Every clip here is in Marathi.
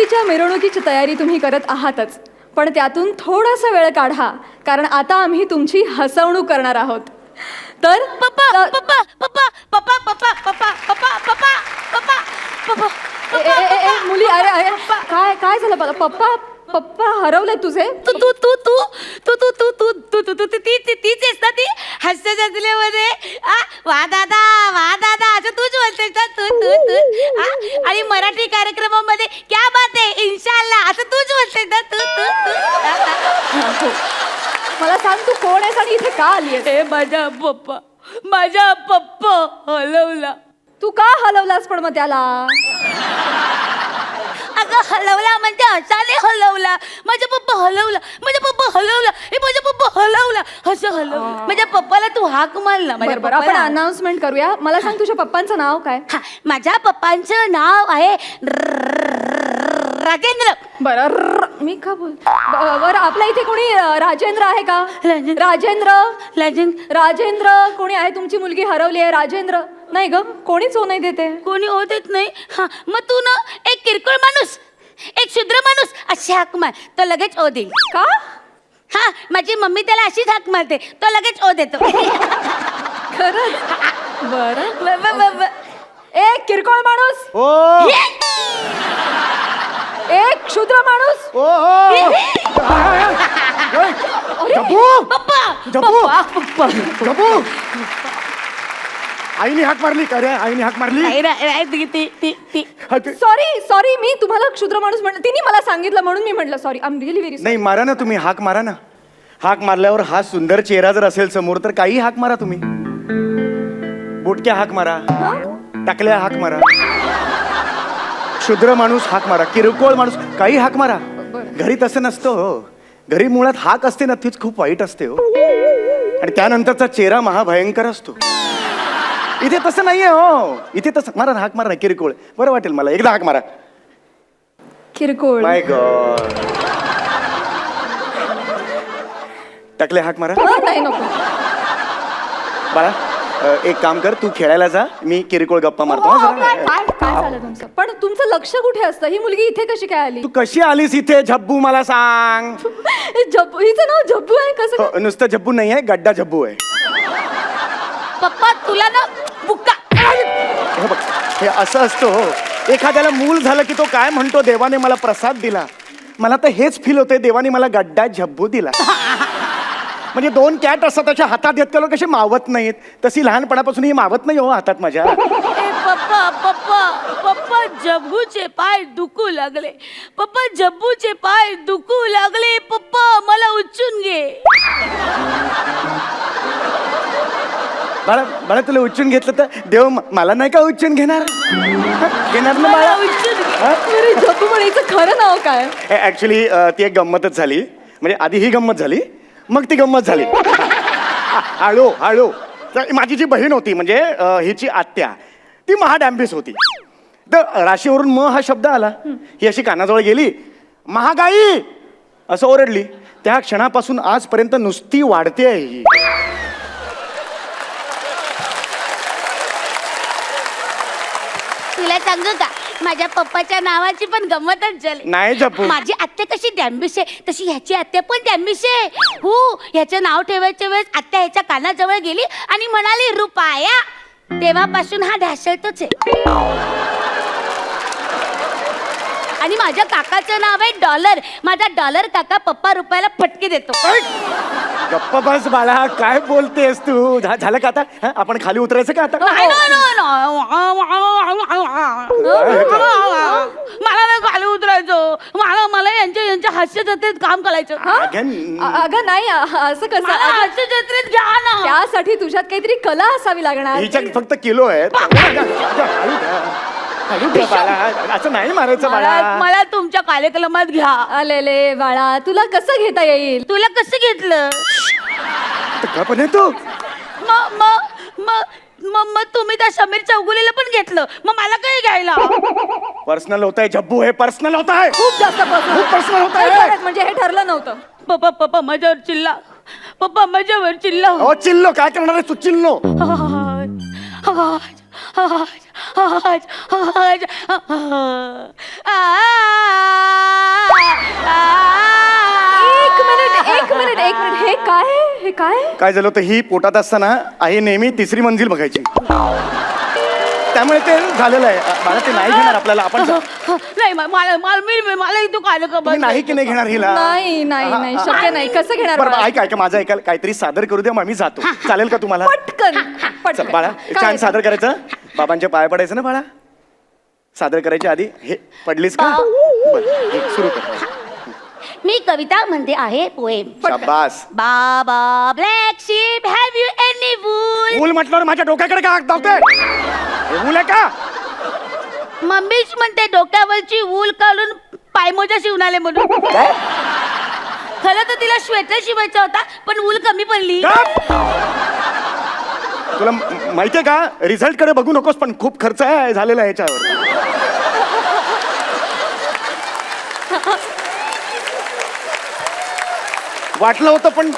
गणपतीच्या मिरवणुकीची तयारी तुम्ही करत आहातच, पण त्यातून थोडासा वेळ काढा, कारण आता आम्ही तुमची हसवणूक करणार आहोत. तर पप्पा पप्पा पप्पा पप्पा पप्पा पप्पा पप्पा पप्पा पप्पा पप्पा मुली, अरे अरे काय काय झालं? बघा, पप्पा पप्पा हरवले तुझे. तू तू तू तू तू तू तू तू तू तू तू तीच आहेस ना ती हास्य जत्रेमध्ये. वा दादा असं तूच बोलतेस ना, तू तू तू आणि मराठी कार्यक्रमामध्ये क्या बात आहे इन्शाल्लाह असं तूच बोलतेस ना, तू तू तू. मला सांग, तू कोण आहेस आणि इथे का आली आहेस? माझा पप्पा हलवला. तू का हलवलास पण मग त्याला? अगं हलवला म्हणजे असाने हलवला. माझ्या पप्पा हलवला, माझ्या पप्पा हलवला, हे माझ्या पप्पा हलवला, असं हलवलं. माझ्या पप्पाला तू हाक मारला. बरं, आपण अनाउन्समेंट करूया. मला सांग, तुझ्या पप्पांचं नाव काय? माझ्या पप्पांचं नाव आहे राजेंद्र. बरं, मी का बोल. बरं, आपल्या इथे कोणी राजेंद्र आहे का? राजेंद्र कोणी आहे? तुमची मुलगी हरवली आहे. राजेंद्र नाही ग, कोणीच हो नाही देते. कोणी होत येत नाही. हा, मग तू ना एक किरकोळ माणूस, एक शुद्र माणूस अशी हाक मार, तो लगेच ओ देईल. का? हा, माझी मम्मी त्याला अशीच हाक मारते, तो लगेच ओ देतो. खरंच? बरं. एक किरकोळ माणूस, एक क्षुद्र माणूस. आईने हाक मारली का रे? आईने हाक मारली. सॉरी, मी तुम्हाला क्षुद्र माणूस म्हटलं. तिने मला सांगितलं म्हणून मी म्हटलं sorry. I am really very. नाही, मारा ना तुम्ही, हाक मारा ना. हाक मारल्यावर हा सुंदर चेहरा जर असेल समोर तर काही हाक मारा तुम्ही. बुटक्या हाक मारा, टाकल्या हाक मारा, क्षुद्र माणूस हाक मारा, किरकोळ माणूस काही हाक मारा. घरी तसं नसतं हो. घरी मुळात हाक असते ना, तीच खूप वाईट असते हो. आणि त्यानंतरचा चेहरा महाभयंकर असतो. इथे तसं नाहीये हो. इथे तसं मारा ना, हाक मारा ना, किरकोळ बरं वाटेल मला. एकदा हाक मारा. किरकोळ. माय गॉड. टाकले हाक मारा. नाही, नको. बाळा, एक काम कर, तू खेळायला जा, मी किरकोळ गप्पा मारतो. काय झालं तुमचं? पण तुमचं लक्ष कुठे असतं? ही मुलगी इथे कशी काय आली? तू कशी आलीस इथे? झब्बू मला सांग. झब्बू? हिचं नाव झब्बू आहे? कसं काय? नुसतं झब्बू नाही आहे, गड्डा झब्बू आहे. पप्पा तुला ना बुक्का. हे बघ, हे असं असतं हो. एखाद्याला मूल झालं की तो काय म्हणतो, देवाने मला प्रसाद दिला. मला तर हेच फील होते, देवाने मला गड्डा झब्बू दिला. म्हणजे दोन कॅट असतात त्याच्या हातात घेत कसे मावत नाहीत, तशी लहानपणापासून ही मावत नाही हो हातात माझ्या. पप्पा पप्पा पप्पा जब्बूचे पाय दुखू लागले. पप्पा जब्बूचे पाय दुखू लागले. पप्पा मला उचलून घे. बाळा बाळा, तुला उचलून घेतलं तर देव मला नाही का उचलून घेणार? घेणार ना बाळा. झब्बू म्हणायचं खरं नाव काय? ऍक्च्युली ती एक गंमतच झाली. म्हणजे आधी ही गंमत झाली, मग ती गंमत झाली. हळू हळू. तर माझी जी बहीण होती, म्हणजे हिची आत्या, ती महाडॅम्बिस होती. तर राशीवरून म हा शब्द आला. ही अशी कानाजवळ गेली, महागाई असं ओरडली. त्या क्षणापासून आजपर्यंत नुसती वाढते आहे ही. तुला सांगू का, माझ्या पप्पाच्या नावाची पण गंमतच झाली. नाही जपू. माझी आत्या कशी डॅम्बिश आहे, तशी ह्याची आत्या पण डॅम्बिश आहे. हो, ह्याचं नाव ठेवायच्या वेळेस आत्या ह्याच्या कानाजवळ गेली आणि म्हणाली रुपाया. तेव्हापासून हा ढासळतोच आहे. आणि माझ्या काकाचं नाव आहे डॉलर. माझा डॉलर काका पप्पा रुपयाला फटके देतो. गप्पा बस बाळा, काय बोलतेस तू? झालं का आता? आपण खाली उतरायचं का आता? मला नाही खाली उतरायचं. मला यांच्या हास्य जत्रेत काम करायचं. अगं नाही, असं कसं? हास्य जत्रेत घ्या ना. त्यासाठी तुझ्यात काहीतरी कला असावी लागणार. हिच्यात फक्त किलो आहे. असं नाही मारायचं बाळा. मला तुमच्या कार्यक्रमात घ्या. आलेले बाळा, तुला कसं घेता येईल? तुला कसं घेतलं? पण तू मग तुम्ही त्या समीर चौगुलेला पण घेतलं, मग मला काय घ्यायला? पर्सनल होत आहे झब्बू, हे पर्सनल होत आहे. खूप जास्त पर्सनल होत आहे. म्हणजे हे ठरलं नव्हतं. पप्पा माझ्यावर चिल्ला. पप्पा माझ्यावर चिल्ला. हो चिल्लो, काय करणार आहे तू? चिल्लो. आ हे काय काय झालं होतं, ही पोटात असताना आई नेहमी तिसरी मंजिल बघायची, त्यामुळे ते झालेलं आहे. बाळा ते नाही घेणार आपल्याला, आपण नाही मला इथं काय तुम्ही नाही की नाही घेणार हिला? नाही नाही नाही शक्य नाही. कसं घेणार बरं बाळा? ऐका ऐका माझं ऐकाल, काहीतरी सादर करू द्या, मग मी जातो. चालेल का तुम्हाला? पटकन चल पटकन बाळा काय? छान सादर करायचं, बाबांच्या पाया पडायचं ना बाळा. सादर करायच्या आधी हे पडलीस का? बरं, हे सुरू कर. मी कविता म्हणते आहे पोएम. शाबास. Baa baa black sheep have you any wool. Wool म्हटल्यावर माझ्या डोक्याकडे का धावते? हे ऊल आहे का? मम्मीच म्हणते डोक्यावरची वूल काढून पायमोजा शिवून म्हणून. काय? खरं तर तिला श्वेटर शिवायचा होता पण वूल कमी पडली. गप! तुला माहितीये का, रिझल्ट कडे बघू नकोस, पण खूप खर्च आहे झालेला आहे याच्यावर. वाटलं होतं पण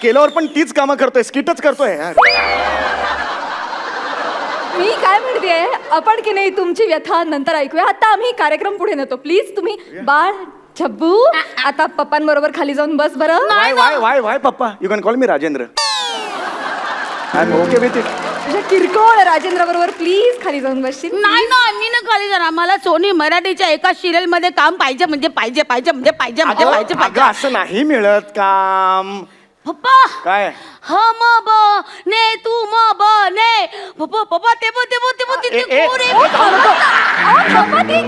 केल्यावर पण तीच कामं करतोय, स्किटच करतोय यार. मी काय म्हणतेय, आपण की नाही तुमची व्यथा नंतर ऐकूया. आता आम्ही कार्यक्रम पुढे नेतो. प्लीज तुम्ही बाळ झब्बू आता पप्पांबरोबर खाली जाऊन बस बरं. वाय वाय वाय वाय पप्पा, you can call me Rajendra. I am okay with it. तुझ्या किरकोळ राजेंद्र बरोबर प्लीज खाली जाऊन बसशील? नाही ना, मी ना खाली जाणार. मला सोनी मराठीच्या एका सिरियल मध्ये काम पाहिजे म्हणजे पाहिजे पाहिजे म्हणजे पाहिजे म्हणजे पाहिजे अगं पाहिजे. असं नाही मिळत काम. पप्पा काय? हम ब ने तू म ब ने पप्पा पप्पा ते बो ते बो ते बो ते ए, ए, कोरे. ए, थांब नको. पप्पा ती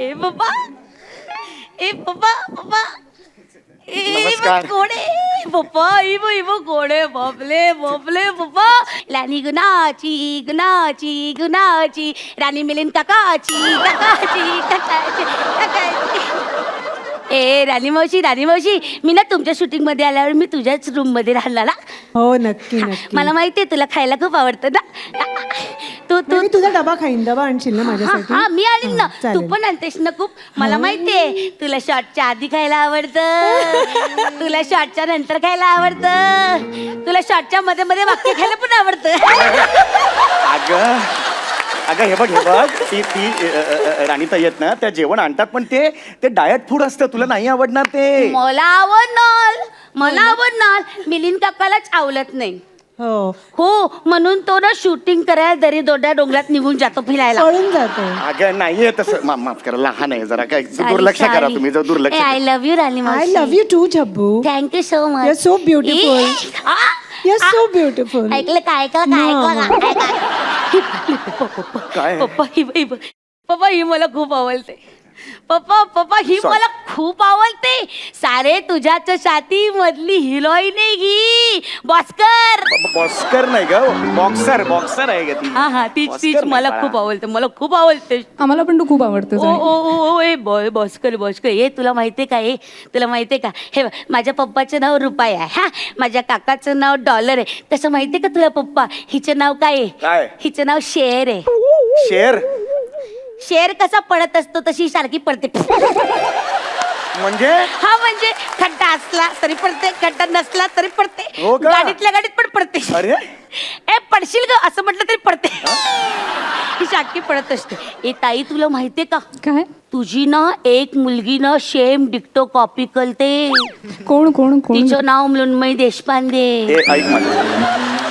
ए पप्पा ए पप्पा पप्पा ए नमस्कार. कोडे पप्पा इबो इबो कोडे बापले बापले पप्पा. राणी गुणाची गुणाची गुणाची राणी मिलिंद काकाची काकाची काकाची काकाची. ए राणी मावशी मी ना तुमच्या शूटिंग मध्ये आल्यावर मी तुझ्याच रूम मध्ये राहणार ना. हो नक्की नक्की. मला माहितीये तुला खायला खूप आवडतं ना. तू तू मी तुझा डबा खाईन, डबा आणशील ना माझ्यासाठी? हा मी आणीन ना. चालेल. तू पण आणतेस ना खूप. मला माहितीये तुला शॉर्टच्या आधी खायला आवडतं, तुला शॉर्टच्या नंतर खायला आवडतं, तुला शॉर्टच्या मध्ये मध्ये वाक्य खायला पण आवडतं. अगं अगं हे बघ ती ती राणीताई आहेत ना, त्या जेवण आणतात पण ते डायट फूड असतं, तुला नाही आवडणार ते. मला आवडणार मिलिंद काकालाच आवडत नाही. हो हो म्हणून तो ना शूटिंग करायला दरी दोड्या डोंगरात निघून जातो फिरायला. पळून जातो. अगं नाहीये तसं, माफ करा, लहान आहे जरा, काय दुर्लक्ष करा तुम्ही, जर दुर्लक्ष आय लव्ह यू राणी आय लव्ह यू टू झब्बू. Thank you so much. You're so beautiful. You're so beautiful. ऐकलं काय का काय? पप्पा ही मला खूप आवडते. पप्पा ही Sorry. मला खूप आवडते. सारे तुझ्याच छाती मधली हिरोईन आहे ही बॉस्कर. बॉक्सर नाही ग, बॉक्सर आहे ग ती. हा तीच बॉस्कर मला नाही खूप बाळा. आवडते. मला खूप आवडते. आम्हाला पण तू खूप आवडतो. ओ ओ ओ ए बॉस्कर हे तुला माहितीये का? हे तुला माहितीये का? हे बघ, माझ्या पप्पाचं नाव रुपाई आहे. हा माझ्या काकाचं नाव डॉलर आहे. तसं माहितीये का तुला पप्पा हिचं नाव काय आहे? काय? हिचं नाव शेर आहे. शेर शेर कसा पडत असतो तशी सारखी पडते. म्हणजे हा म्हणजे खड्डा असला तरी पडते, खड्डा नसला तरी पडते, हो का? गाडीतल्या गाडीत पण पडते. अरे ए पडशील ग असं म्हटलं तरी पडते. ही सारखी पडत असते. ए ताई तुला माहितीये का? काय? तुझी ना एक मुलगी ना सेम डिक्टो कॉपी करते. कोण कोण कोण? तिचं नाव मृण्मयी देशपांडे. ए ऐक माझं,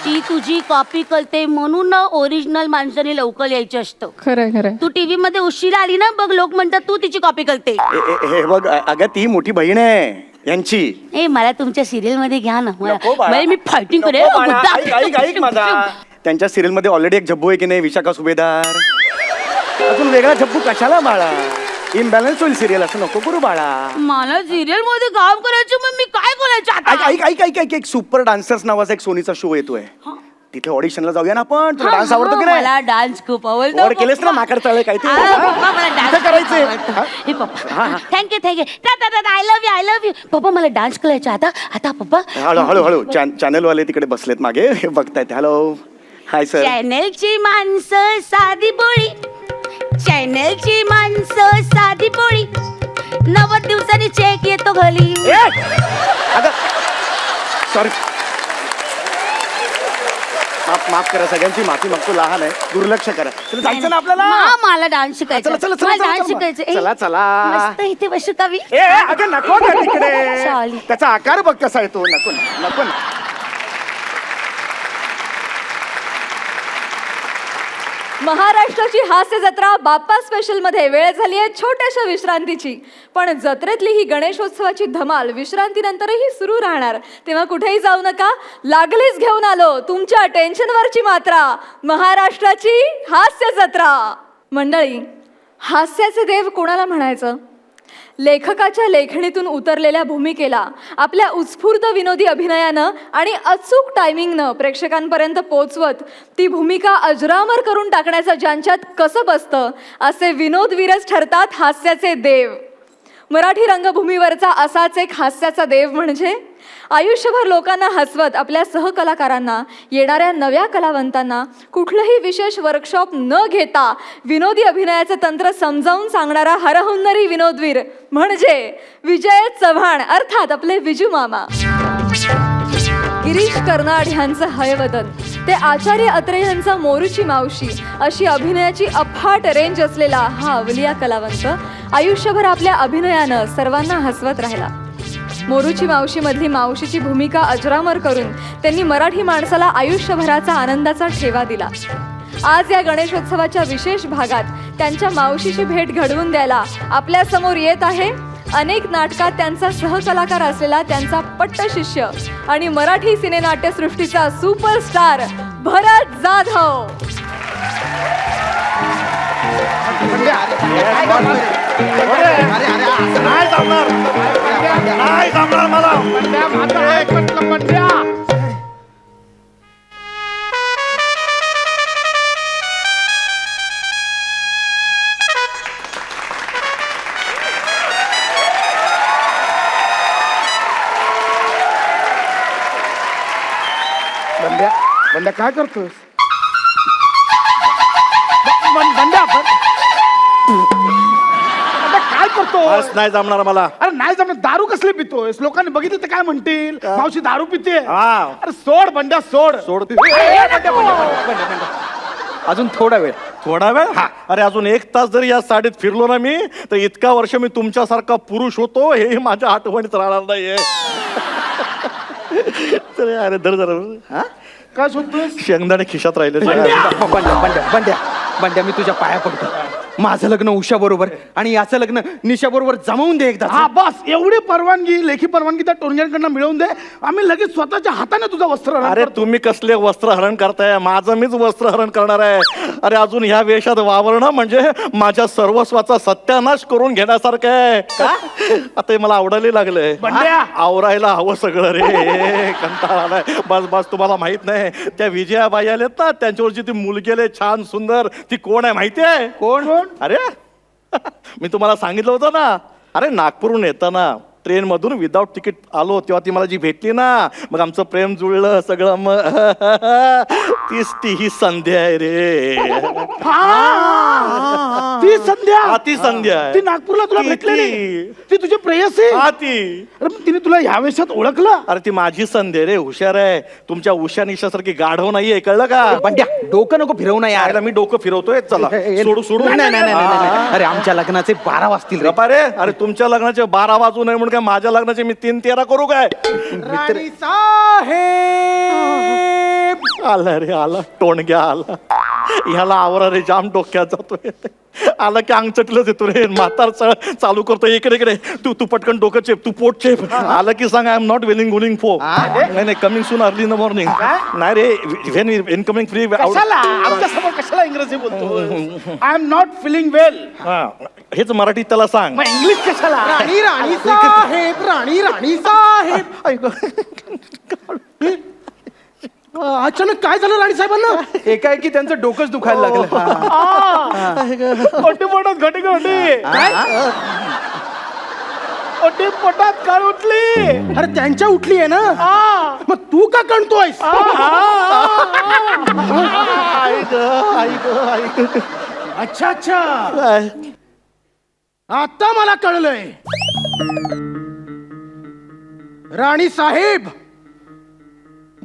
ती तुझी कॉपी करते म्हणून ना ओरिजिनल माणसाने लवकर यायचं असतं. खरंय खरंय. तू टीव्ही मध्ये उशिरा आली ना बघ, लोक म्हणतात तू तिची कॉपी करते. हे बघ अगं ती मोठी बहीण आहे यांची. ए मला तुमच्या सिरियल मध्ये घ्या ना. नको बाळा. मला मी फायटिंग नको करेन. बाळा. ऐक माझा. त्यांच्या सिरियल मध्ये ऑलरेडी एक झब्बू आहे की नाही, विशाखा सुभेदार. अजून वेगळा झब्बू कशाला बाळा? इम्बॅलन्स होईल सिरियल, असं नको करू बाळा. मला सिरियल मध्ये काम करायचं मग मी काय करायचं आता? ऐक एक सुपर डान्सर्स नावाचा एक सोनीचा शो येतोय, तिथे ऑडिशनला जाऊया ना आपण. तुला डान्स आवडतो की नाही? मला डान्स खूप आवडतो. वर केलेस ना माकड चालय काय ते? पप्पा मला तिथे डान्स करायचंय. हा? हे पप्पा थँक्यू आय लव्ह यू पप्पा. मला डान्स करायचा आता पप्पा. हळू चॅनल वाले तिकडे बसलेत मागे, हे बघतायत. Hello hi sir. चॅनलची माणसं साधी बोळी, चॅनलची माणसं साधी बोळी, 90 दिवसांनी चेक येतो घरी. सॉरी, माफ माफ करा, सगळ्यांची माफी मागतो, लहान आहे, दुर्लक्ष करा. चला जायचं ना आपल्याला. मला डान्स शिकायचा. चला चला चला मला चला, डान्स चला शिकायचं. चला चला. मस्त इथे बसू का मी? ए अगं नको ना तिकडे, Sorry. त्याचा आकार बघ कसा आहे तो. नको नको ना. महाराष्ट्राची हास्य जत्रा बाप्पा स्पेशल मध्ये वेळ झाली आहे छोट्याशा विश्रांतीची. पण जत्रेतली ही गणेशोत्सवाची धमाल विश्रांतीनंतरही सुरू राहणार, तेव्हा कुठेही जाऊ नका. लागलीच घेऊन आलो तुमच्या टेन्शनवरची मात्रा, महाराष्ट्राची हास्य जत्रा. मंडळी, हास्याचे देव कोणाला म्हणायचं? लेखकाच्या लेखणीतून उतरलेल्या भूमिकेला आपल्या उत्स्फूर्त विनोदी अभिनयानं आणि अचूक टायमिंगनं प्रेक्षकांपर्यंत पोचवत ती भूमिका अजरामर करून टाकण्याचं ज्यांच्यात कसं बसतं, असे विनोदवीरच ठरतात हास्याचे देव. मराठी रंगभूमीवरचा असाच एक हास्याचा देव म्हणजे आयुष्यभर लोकांना हसवत आपल्या सहकलाकारांना, येणाऱ्या नव्या कलावंतांना कुठलंही विशेष वर्कशॉप न घेता विनोदी अभिनयाचं तंत्र समजावून सांगणारा हरहुन्नरी विनोदवीर म्हणजे विजय चव्हाण, अर्थात आपले विजू मामा. गिरीश कर्नाड ह्यांचं हयवदन ते आचार्य अत्रे ह्यांचा मोरूची मावशी अशी अभिनयाची अफाट रेंज असलेला हा अवलिया कलावंत आयुष्यभर आपल्या अभिनयानं सर्वांना हसवत राहिला. मोरूची मावशी मधली मावशीची भूमिका अजरामर करून त्यांनी मराठी माणसाला आयुष्यभराचा आनंदाचा ठेवा दिला. आज या गणेशोत्सवाच्या विशेष भागात त्यांच्या मावशीची भेट घडवून द्यायला आपल्या समोर येत आहे अनेक नाटकात त्यांचा सहकलाकार असलेला त्यांचा पट्ट शिष्य आणि मराठी सिनेनाट्यसृष्टीचा सुपरस्टार भरत जाधव. नाही जमणार, नाही जमणार मला. बंड्या बंड्या काय करतोस? बंड्या काय करतो? बस नाही जमणार मला. अरे नाही जमणार. दारू कसली पितोयस? लोकांनी बघितलं तर काय म्हणतील? मावशी दारू पिते. हा. अरे सोड बंड्या, सोड सोड. बंड्या. अजून थोडा वेळ. थोडा वेळ? अरे अजून 1 तास जरी या साडीत फिरलो ना मी, तर इतका वर्ष मी तुमच्यासारखा पुरुष होतो हे माझ्या आठवणीत राहणार नाहीये. तर अरे धर जरा. काय शोधतोस? शेंगदाणे खिशात राहिले. बंड्या मी तुझ्या पाया पडतो. माझं लग्न उषा बरोबर आणि याचं लग्न निशा बरोबर जमवून दे एकदा. हा बस, एवढी परवानगी, लेखी परवानगी त्या टोरग्यांकडनं मिळवून दे. आम्ही लगेच स्वतःच्या हाताने तुझं वस्त्र अरे तुम्ही कसले वस्त्रहरण करताय? माझं मीच वस्त्रहरण करणार आहे. अरे अजून ह्या वेशात वावरणं म्हणजे माझ्या सर्वस्वाचा सत्यानाश करून घेण्यासारखं आहे. आता हे मला आवडायला लागलंय. बंड्या. आवरायला हवं सगळं रे. कंटाळा आलाय. बस बस. तुम्हाला माहित नाही त्या विजयाबाई आल्यात ना, त्यांच्यावरची ती मुलगी आली छान सुंदर, ती कोण आहे माहिती आहे? कोण? अरे मी तुम्हाला सांगितलं होतं ना. अरे नागपूरहून येताना ट्रेन मधून विदाउट तिकीट आलो तेव्हा ती मला जी भेटली ना, मग आमचं प्रेम जुळलं सगळं. मग ती ही संध्या आहे रे. ती संध्या. हा, ती संध्या आहे. ती नागपूरला तुला ती- भेटलेली? ती तुझी प्रेयसी? हा ती. अरे मग तिने तुला ह्या वेशात ओळखलं? अरे ती माझी संध्या रे, हुशार आहे. तुमच्या उषा निशासारखी गाढव नाहीये, कळलं का? बंड्या डोकं नको फिरवू ना यार. यायला मी डोकं फिरवतोय. चला सोडू सोडू. नाही. अरे आमच्या लग्नाचे 12 वाजतील रे. गप्पा रे. अरे तुमच्या लग्नाचे 12 वाजू नये म्हणून काय माझ्या लग्नाचे मी 3-13 करू काय? राणी साहेब. आला रे, आला टोणग्या आला. ह्याला आवरा रे, जाम डोक्यात जातोय. आला की अंग चटलंच येतो रे. म्हातार चालू करतो. इकडे इकडे तू तू पटकन डोकं चेप, तू पोट चेप. आला की सांग आय एम नॉट विलिंग गुलिंग फो. नाही coming soon early in the morning. नाही रे, व्हेन इनकमिंग फ्री. कशाला आमच्या समोर कशाला इंग्रजी बोलतो? I am not feeling well. हेच मराठीत त्याला सांग. मग इंग्लिश कशाला? राणी साहेब. राणी साहेब. अचानक काय झालं राणी साहेबांना? एकाएकी त्यांचं डोकंच दुखायला लागलं. ओटी पोटात घटी घटी. ओटी पोटात कळ उठली. अरे त्यांच्या उठली आहे ना. मग तू का कणतोयस? अच्छा अच्छा, आता मला कळलंय. राणी साहेब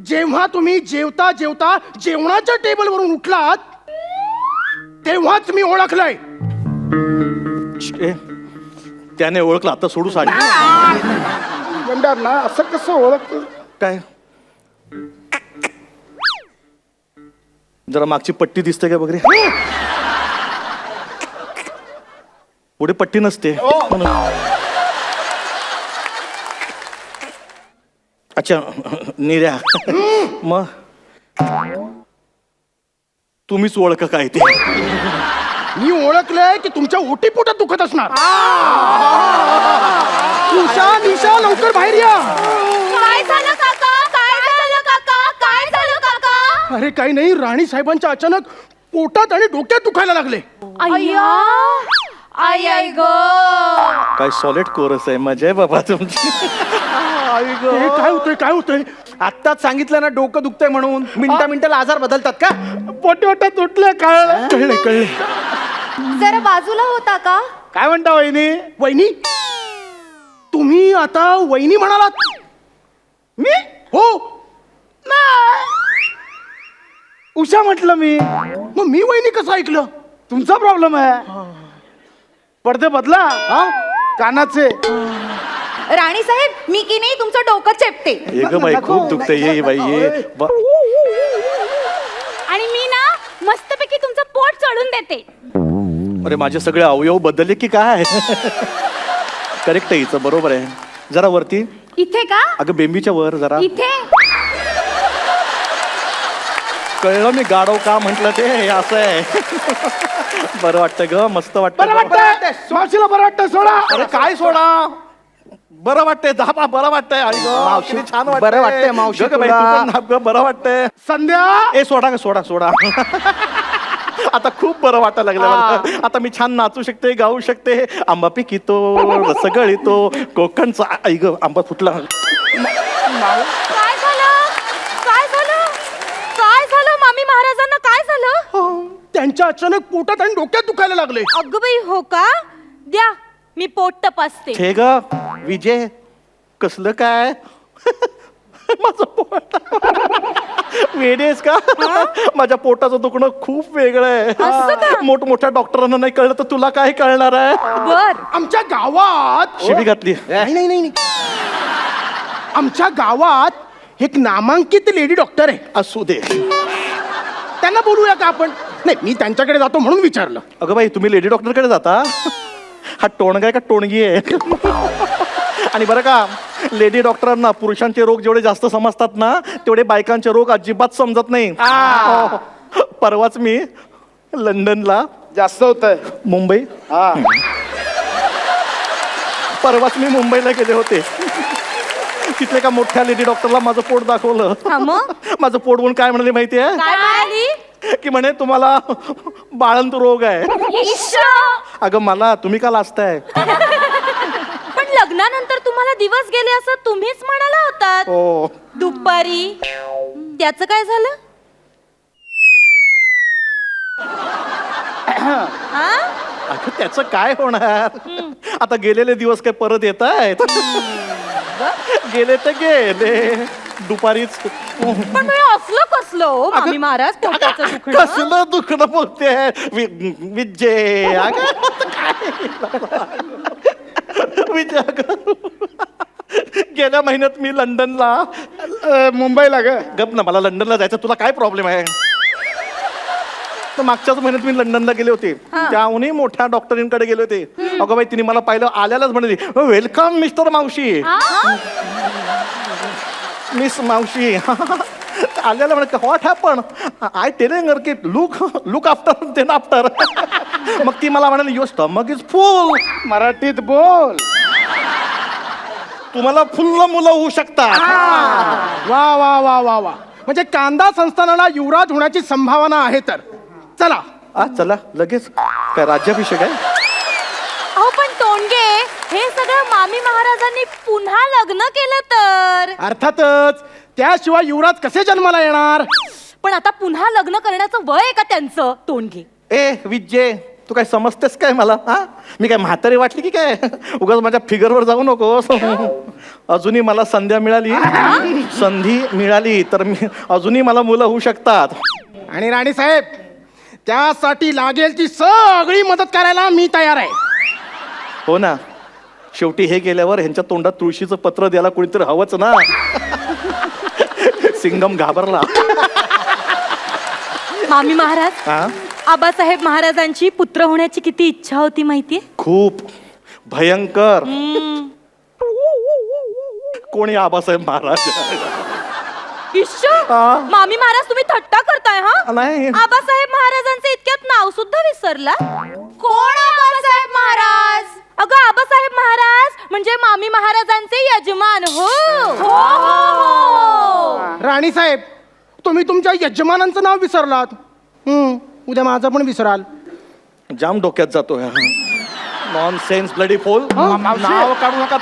जेव्हा तुम्ही जेवता जेवता जेवणाच्या टेबलवरून उठलात तेव्हाच मी ओळखलंय. ए, त्याने ओळखलं आता सोडू साडी गंडार ना असं कसं ओळखत. काय जरा मागची पट्टी दिसते का बघ रे. पुढे पट्टी नसते म्हणून. अच्छा निर्या मग तुम्हीच ओळख काय ते. मी ओळखलंय की तुमच्या ओटीपोटात दुखत असणार. उषा निशा लवकर बाहेर या. काय झालं काका? काय झालं काका? काय झालं काका? अरे काही नाही, राणी साहेबांच्या अचानक पोटात आणि डोक्यात दुखायला लागले. अय्या आई आई ग. काय सॉलिड कोरस आहे. मजा आहे बाबा तुमची. हे काय होतंय काय होतंय. आत्ताच सांगितलं ना डोकं दुखतंय म्हणून. मिनिटाला आजार बदलतात का. पोटात उठलं काय. कळले कळले. जरा बाजूला होता का? काय म्हणता वहिनी. वहिनी तुम्ही आता वहिनी म्हणालात. मी हो उषा म्हटलं मी. मग मी वहिनी कसं ऐकलं. तुमचा प्रॉब्लेम आहे. पडदे बदला हा कानाचे. राणी साहेब मी की नाही तुमचं डोकं चेपते. ये ग बाई खूप दुखतंय. ये बाई ये आणि मी ना मस्तपैकी तुमचं पोट चढून देते. अरे माझे सगळे अवयव बदलले की काय. करेक्ट आहे हिचं बरोबर आहे. जरा वरती. इथे का? अगं बेंबीच्या वर जरा. इथे. कळलं मी गाडव का म्हंटल ते. हे असं आहे. बरं वाटतं ग. मस्त वाटतं. बरं वाटतंय. मावशीला बरं वाटतं सोडा. अरे काय सोडा. बरं वाटतंय. दाबा बरं वाटतंय. आई गं, मावशी, किती छान वाटतंय. बरं वाटतंय मावशी गं बाई, तुला. तू पण दाब गं, बरं वाटतंय. संध्या ए सोडा ग सोडा सोडा. आता खूप बरं वाटायला लागलं मला. आता मी छान नाचू शकते गाऊ शकते. आंबा पिकितो रसगळीतो कोकणचा. आई ग आंबा फुटला. काय झालं? काय झालं? काय झालं मामी महाराजांना? काय झालं? त्यांच्या अचानक पोटात आणि डोक्यात दुखायला लागले. अगं बाई हो का? द्या मी पोट तपासते. हे ग विजय कसलं काय. माझं पोट वेडेस का. माझ्या पोटाचं दुखणं खूप वेगळं असं का? आहे. मोठमोठ्या डॉक्टरांना नाही कळलं तर तुला काय कळणार आहे. बर. आमच्या गावात शिबी घातली. नाही नाही नाही. आमच्या गावात एक नामांकित लेडी डॉक्टर आहे. असू दे. त्यांना बोलूया का आपण. नाही मी त्यांच्याकडे जातो म्हणून विचारलं. अगं बाई तुम्ही लेडी डॉक्टरकडे जाता. हा टोणगा आहे का टोणगी आहे. आणि बरं का लेडी डॉक्टरांना पुरुषांचे रोग जेवढे जास्त समजतात ना तेवढे बायकांचे रोग अजिबात समजत नाही. हो. परवाच मी लंडनला जास्त होत आहे. मुंबई हा परवाच मी मुंबईला गेले होते. तिथले का मोठ्या लेडी डॉक्टरला माझं पोट दाखवलं. हा मग? माझं पोट बघून काय म्हणाले माहितीये. काय म्हणाली? की म्हणे तुम्हाला बाळंत रोग आहे. इश्श! अगं मला तुम्ही का लाजताय. पण लग्नानंतर तुम्हाला दिवस गेले असं तुम्हीच म्हणाला होतात. हो दुपारी त्याचं काय झालं? हा? अगं त्याचं काय होणार. आता गेलेले दिवस काय परत येत आहेत. गेले तर गेले. दुपारीच पण हे असलं कसलं हो मामी महाराज पोटाचं दुखणं? कसलं दुखणं बोलते विजय. अगं काय विजय अगं. गेल्या महिन्यात मी लंडनला मुंबईला ग. गप ना मला लंडनला जायचं. तुला काय प्रॉब्लेम आहे. तर मागच्याच महिन्यात मी लंडनला गेले होते. त्याहूनही मोठ्या डॉक्टरींकडे गेले होते. अगं बाई तिने मला पाहिलं आल्यालाच म्हणाली वेलकम मिस्टर मावशी. मिस मावशी. आल्याला म्हणत what happen. I telling her की लुक आफ्टर देन आफ्टर. मग ती मला म्हणाली युअर स्टमक इज फुल. मराठीत बोल. तुम्हाला फुल्ल मुलं होऊ शकतात. वा वा वा वा वा. म्हणजे कांदा संस्थानाला युवराज होण्याची संभावना आहे. तर चला चला लगेच काय राज्याभिषेक आहे. अहो पण तोंडगे हे सगळं मामी महाराजांनी पुन्हा लग्न केलं तर. अर्थातच त्याशिवाय युवराज कसे जन्माला येणार. पण आता पुन्हा लग्न करण्याचं वय आहे का त्यांचं तोंडगे. ए विजय तू काय समजतेस काय मला. हा मी काय म्हातारी वाटली की काय. उगाच माझ्या फिगरवर जाऊ नको. अजूनही मला संधी मिळाली तर मी अजूनही मला मुलं होऊ शकतात. आणि राणी साहेब, त्यासाठी लागेल ती सगळी मदत करायला मी तयार आहे. हो ना, शेवटी हे गेल्यावर ह्यांच्या तोंडात तुळशीचं पत्र द्यायला कोणीतरी हवंच ना. सिंगम घाबरला. मामी महाराज, हा? आबासाहेब महाराजांची पुत्र होण्याची किती इच्छा होती माहितीये? खूप भयंकर. कोणी आबासाहेब महाराज? हा? मामी महाराज, तुम्ही थट्टा करताय हा? नाही. आबासाहेब महाराजांचं इतक्यात नाव सुद्धा विसरला? कोण आबासाहेब महाराज? अगं, आबासाहेब महाराज म्हणजे मामी महाराजांचे यजमान. हो राणी साहेब, तुम्ही तुमच्या यजमानांचं नाव विसरलात. उद्या माझं पण विसराल. जाम डोक्यात जातोय. नॉन सेन्स ब्लडी फोल. नाव काढू नका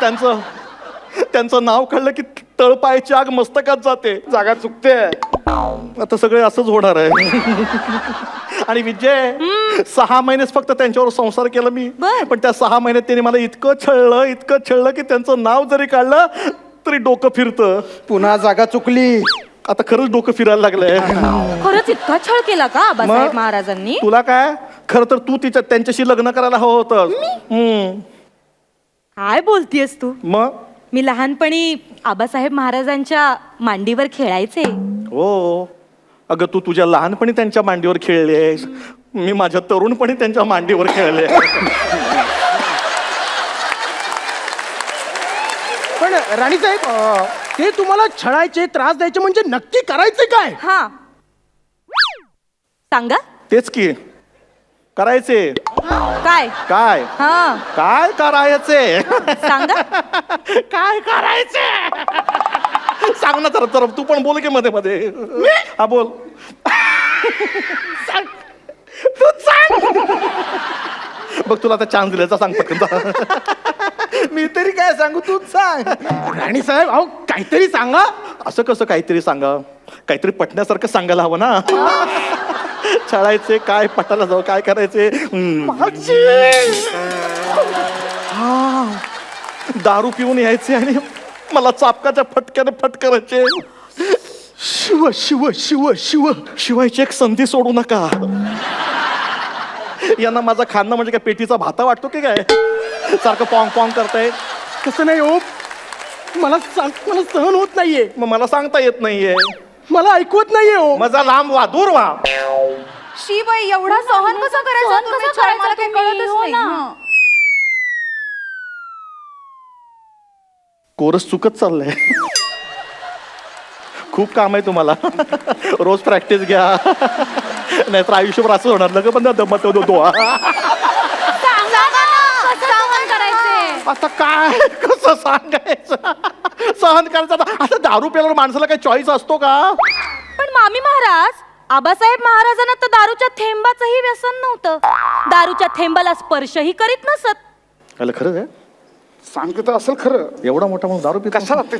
त्यांचं नाव काढलं की तळपायची आग मस्तकात जाते. जागा चुकते. आता सगळे असंच होणार आहे. आणि विजय, 6 महिनेच फक्त त्यांच्यावर संसार केला मी. बर. पण त्या 6 महिन्यात त्यांनी मला इतकं छळलं की त्यांचं नाव जरी काढलं तरी डोकं फिरतं. पुन्हा जागा चुकली. आता खरंच डोकं फिरायला लागलंय. खरंच इतका छळ केला का आबासाहेब मग? महाराजांनी? तुला काय, खरं तर तू त्यांच्याशी लग्न करायला हवं होतं. काय बोलतीयस तू? मग मी लहानपणी आबासाहेब महाराजांच्या मांडीवर खेळायचे. हो, अगं तू तुझ्या लहानपणी त्यांच्या मांडीवर खेळलेस. मी माझ्या तरुणपणी त्यांच्या मांडीवर खेळले. पण राणी साहेब, ते तुम्हाला छळायचे, त्रास द्यायचे म्हणजे नक्की करायचे काय? हा, सांगा. तेच की करायचे. काय? काय हा, काय करायचे? सांगा. काय करायचे? सांग ना तर तू पण बोल की मध्ये मध्ये. हा बोल. सांग. तू सांग. बघ, तुला आता चान्स दिल्याचा सांग पटकन. मी तरी काय सांगू, तूच सांग. राणी साहेब, अहो काहीतरी सांगा. असं कसं काहीतरी सांगा? काहीतरी पटण्यासारखं सांगायला हवं ना. छळायचे काय, पटायला जावं काय करायचे? दारू पिऊन यायचे आणि मला चापकाच्या फटक्याने फटकारायचे. शिव शिव शिव शिव. शिवायची एक संधी सोडू नका. यांना माझा खाणं म्हणजे काय पेटीचा भाता वाटतो की काय? सारखं पॉंग पॉंग करताय. तसं नाही हो, मला सहन होत नाहीये. मग मला सांगता येत नाहीये. मला ऐकवत नाहीये हो. माझा लांब वा, दूर वा. शी बाई, एवढा सहन कसं करायचं तुम्ही? मला काही कळतच नाही. हं. कोरस चुकत चाललंय. खूप काम आहे तुम्हाला. रोज प्रॅक्टिस घ्या, नाहीतर आयुष्यभर असं होणार. लग पण दमत दो. आता काय कसं सांगायचं? सहन करायचं. आता दारू प्यायला माणसाला काही चॉईस असतो का? पण मामी महाराज, आबासाहेब महाराजांना तर दारूच्या थेंबाचंही व्यसन नव्हतं. दारूच्या थेंबाला स्पर्शही करीत नसत. अरे खरं आहे? सांगतो असेल खरं. एवढा मोठा मग दारू पित कशाला ते?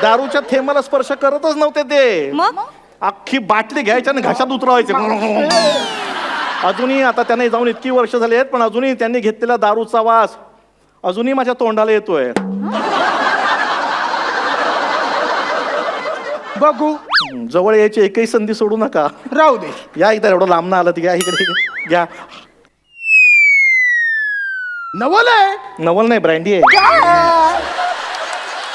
दारूच्या थेंबाला स्पर्श करतच नव्हते ते. मग अख्खी बाटली घ्यायची आणि घशात उतरवायचे. अजूनही आता त्यांना जाऊन इतकी वर्ष झाली आहेत, पण अजूनही त्यांनी घेतलेला दारूचा वास अजूनही माझ्या तोंडाला येतोय. बघू. जवळ यायची एकही संधी सोडू नका. राहू दे. या एकदा, एवढं लांब ना आलं घ्या इकडे घ्या. नवल आहे. नवल नाही, ब्रँडी आहे.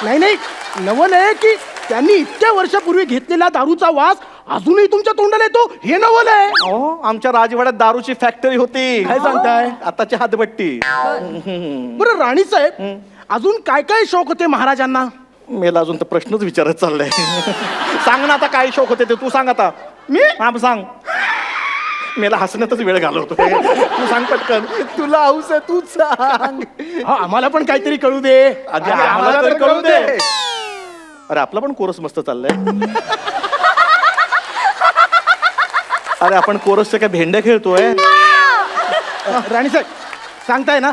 नाही, नवल आहे की त्यांनी इतक्या वर्षापूर्वी घेतलेला दारूचा वास अजूनही तुमच्या तोंडाला येतो, हे नवल आहे. हो, आमच्या राजवाड्यात दारूची फॅक्टरी होती. काय सांगताय? आताची हातभट्टी. बरं राणी साहेब, अजून काय काय शौक होते महाराजांना? मेला अजून तर प्रश्नच विचारत चाललाय. सांग ना आता काय शौक होते ते. तू सांग आता. मी हा सांग. मेला हसण्यातच वेळ घालवतो. तू सांग पटकन. तुला हौस आहे, तूच सांग. आम्हाला पण काहीतरी कळू दे. आधी आम्हाला तरी कळू दे. अरे आपला पण कोरस मस्त चाललाय. अरे आपण कोरसच्या काय भेंड्या खेळतोय? राणी साहेब, सांगताय ना?